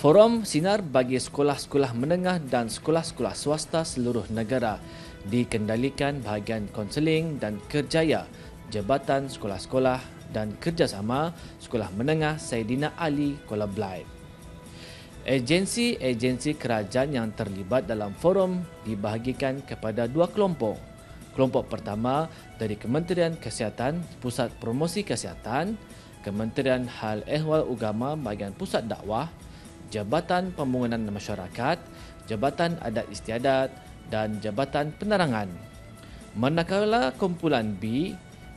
Forum Sinar bagi sekolah-sekolah menengah dan sekolah-sekolah swasta seluruh negara dikendalikan bahagian konseling dan kerjaya Jabatan Sekolah-Sekolah dan Kerjasama Sekolah Menengah Saidina Ali Kuala Belait. Agensi-agensi kerajaan yang terlibat dalam forum dibahagikan kepada dua kelompok. Kelompok pertama dari Kementerian Kesihatan Pusat Promosi Kesihatan, Kementerian Hal Ehwal Agama bahagian Pusat Dakwah, Jabatan Pembangunan Masyarakat, Jabatan Adat Istiadat dan Jabatan Penerangan. Manakala kumpulan B,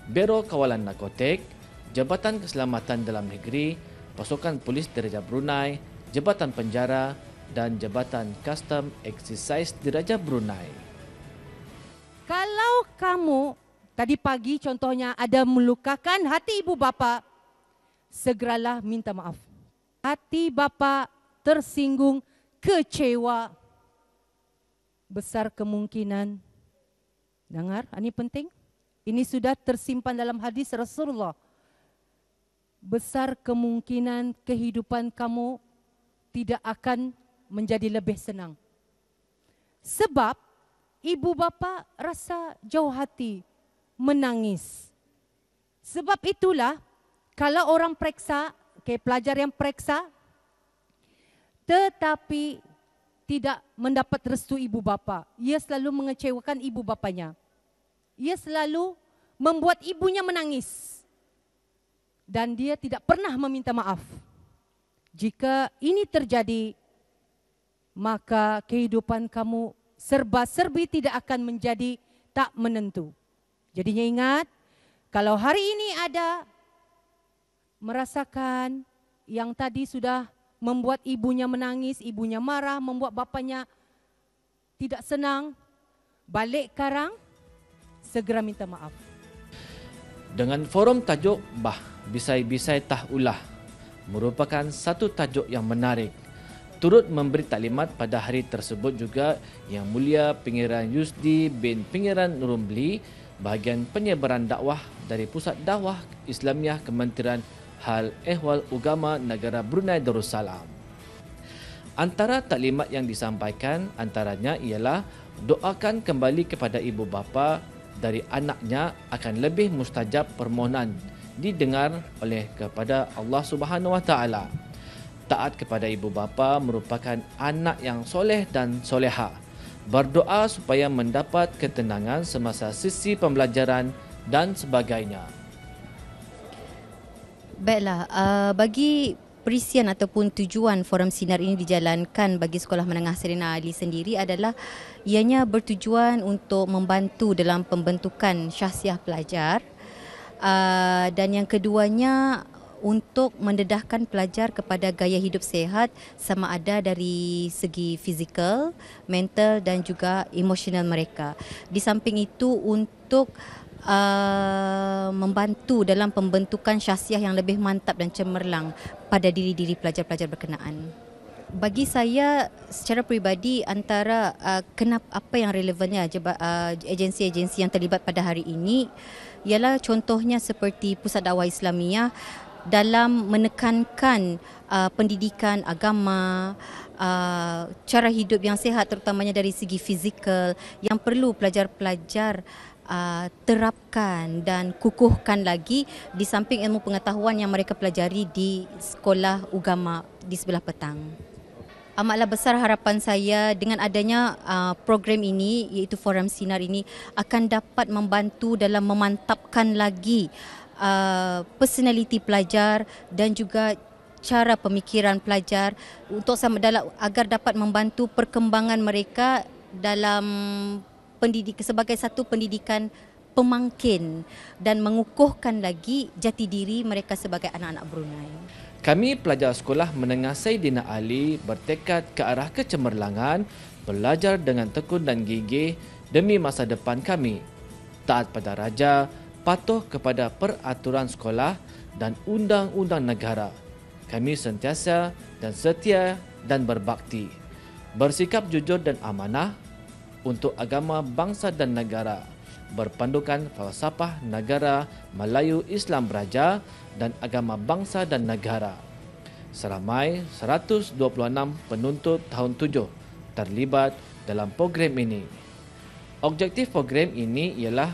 Biro Kawalan Narkotik, Jabatan Keselamatan Dalam Negeri, Pasukan Polis Diraja Brunei, Jabatan Penjara dan Jabatan Custom Exercise Diraja Brunei. Kalau kamu tadi pagi contohnya ada melukakan hati ibu bapa, segeralah minta maaf. Hati bapa tersinggung, kecewa, besar kemungkinan, dengar, ini penting, ini sudah tersimpan dalam hadis Rasulullah, besar kemungkinan kehidupan kamu tidak akan menjadi lebih senang. Sebab ibu bapa rasa jauh hati, menangis. Sebab itulah kalau orang periksa, pelajar yang periksa, tetapi tidak mendapat restu ibu bapa, ia selalu mengecewakan ibu bapanya. Ia selalu membuat ibunya menangis. Dan dia tidak pernah meminta maaf. Jika ini terjadi, maka kehidupan kamu serba-serbi tidak akan menjadi tak menentu. Jadinya ingat, kalau hari ini ada merasakan yang tadi sudah membuat ibunya menangis, ibunya marah, membuat bapanya tidak senang, balik karang, segera minta maaf. Dengan forum tajuk Bah Bisai-Bisai Tah Ulah merupakan satu tajuk yang menarik. Turut memberi taklimat pada hari tersebut juga Yang Mulia Pengiran Yusdi bin Pengiran Nurul bahagian penyebaran dakwah dari Pusat Dakwah Islamiah Kementerian Hal Ehwal Agama Negara Brunei Darussalam. Antara taklimat yang disampaikan antaranya ialah doakan kembali kepada ibu bapa dari anaknya akan lebih mustajab permohonan didengar oleh kepada Allah Subhanahu Wa Taala. Taat kepada ibu bapa merupakan anak yang soleh dan soleha. Berdoa supaya mendapat ketenangan semasa sesi pembelajaran dan sebagainya. Baiklah, bagi perisian ataupun tujuan forum sinar ini dijalankan bagi Sekolah Menengah Saidina Ali sendiri adalah ianya bertujuan untuk membantu dalam pembentukan syahsiah pelajar, dan yang keduanya untuk mendedahkan pelajar kepada gaya hidup sihat sama ada dari segi fizikal, mental dan juga emosional mereka. Di samping itu untuk membantu dalam pembentukan syahsiah yang lebih mantap dan cemerlang pada diri-diri pelajar-pelajar berkenaan. Bagi saya secara peribadi antara apa yang relevannya agensi-agensi yang terlibat pada hari ini ialah contohnya seperti Pusat Dakwah Islamiah dalam menekankan pendidikan agama, cara hidup yang sihat terutamanya dari segi fizikal yang perlu pelajar-pelajar terapkan dan kukuhkan lagi di samping ilmu pengetahuan yang mereka pelajari di sekolah agama di sebelah petang. Amatlah besar harapan saya dengan adanya program ini iaitu Forum Sinar ini akan dapat membantu dalam memantapkan lagi personaliti pelajar dan juga cara pemikiran pelajar untuk agar dapat membantu perkembangan mereka dalam sebagai satu pendidikan pemangkin dan mengukuhkan lagi jati diri mereka sebagai anak-anak Brunei. Kami pelajar Sekolah Menengah Saidina Ali bertekad ke arah kecemerlangan, belajar dengan tekun dan gigih demi masa depan kami. Taat pada raja, patuh kepada peraturan sekolah dan undang-undang negara. Kami sentiasa dan setia dan berbakti. Bersikap jujur dan amanah untuk agama, bangsa dan negara, berpandukan falsafah negara Melayu Islam Beraja dan agama bangsa dan negara. Seramai 126 penuntut tahun 7 terlibat dalam program ini. Objektif program ini ialah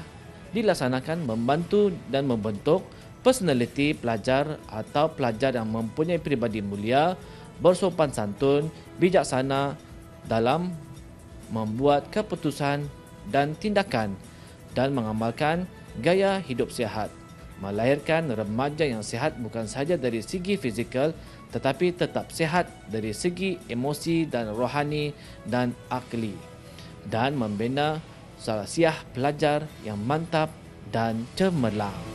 dilaksanakan membantu dan membentuk personaliti pelajar atau pelajar yang mempunyai pribadi mulia, bersopan santun, bijaksana dalam membuat keputusan dan tindakan dan mengamalkan gaya hidup sihat. Melahirkan remaja yang sihat bukan sahaja dari segi fizikal tetapi tetap sihat dari segi emosi dan rohani dan akli, dan membina sahsiah pelajar yang mantap dan cemerlang.